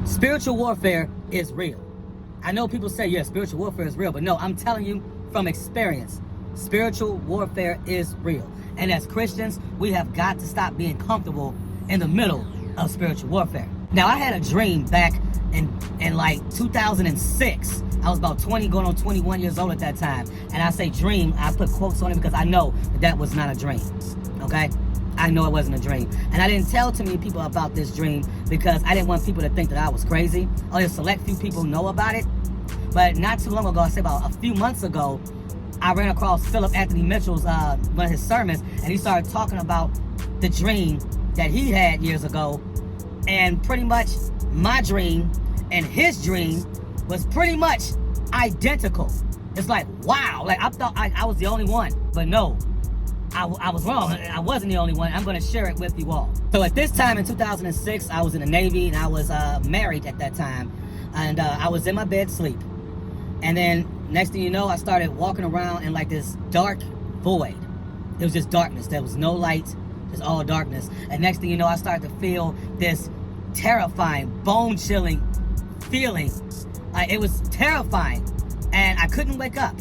Spiritual warfare is real. I know people say, yeah, spiritual warfare is real, but no, I'm telling you from experience, spiritual warfare is real. And as Christians, we have got to stop being comfortable in the middle of spiritual warfare. Now, I had a dream back in like 2006. I was about 20, going on 21 years old at that time. And I say dream, I put quotes on it because I know that was not a dream, okay? I know it wasn't a dream. And I didn't tell too many people about this dream because I didn't want people to think that I was crazy. Only a select few people know about it. But not too long ago, I say about a few months ago, I ran across Philip Anthony Mitchell's, one of his sermons, and he started talking about the dream that he had years ago. And pretty much my dream and his dream was pretty much identical. It's like, wow, like I thought I was the only one, but no. I was wrong. I wasn't the only one. I'm going to share it with you all. So at this time in 2006, I was in the Navy and I was married at that time. And I was in my bed sleep. And then next thing you know, I started walking around in like this dark void. It was just darkness. There was no light, just all darkness. And next thing you know, I started to feel this terrifying, bone-chilling feeling. It was terrifying. And I couldn't wake up.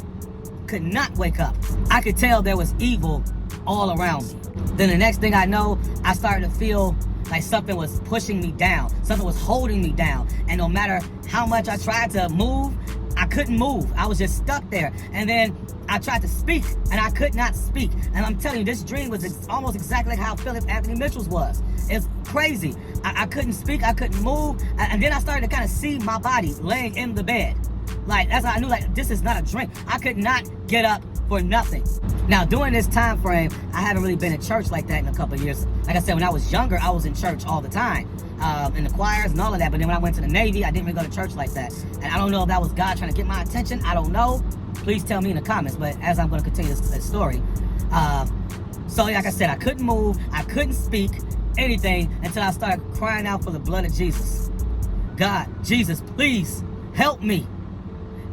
Could not wake up. I could tell there was evil all around me. Then the next thing I know, I started to feel like something was pushing me down. Something was holding me down. And no matter how much I tried to move, I couldn't move. I was just stuck there. And then I tried to speak, and I could not speak. And I'm telling you, this dream was almost exactly like how Philip Anthony Mitchell's was. It's crazy. I couldn't speak. I couldn't move. And then I started to kind of see my body laying in the bed. Like, that's how I knew, like, this is not a dream. I could not get up for nothing. Now, during this time frame, I haven't really been in church like that in a couple of years. Like I said, when I was younger, I was in church all the time, in the choirs and all of that. But then when I went to the Navy, I didn't really go to church like that. And I don't know if that was God trying to get my attention. I don't know. Please tell me in the comments. But as I'm going to continue this story. So like I said, I couldn't move. I couldn't speak anything until I started crying out for the blood of Jesus. God, Jesus, please help me.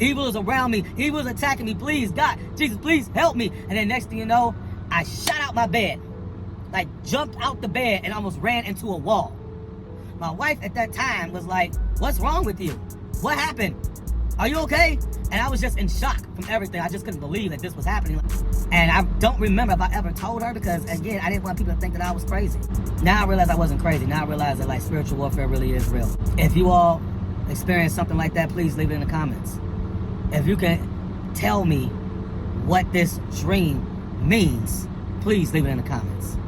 Evil is around me. Evil is attacking me. Please, God, Jesus, please help me. And then next thing you know, I shot out my bed. Like, jumped out the bed and almost ran into a wall. My wife at that time was like, what's wrong with you? What happened? Are you okay? And I was just in shock from everything. I just couldn't believe that this was happening. And I don't remember if I ever told her because, again, I didn't want people to think that I was crazy. Now I realize I wasn't crazy. Now I realize that, like, spiritual warfare really is real. If you all experience something like that, please leave it in the comments. If you can tell me what this dream means, please leave it in the comments.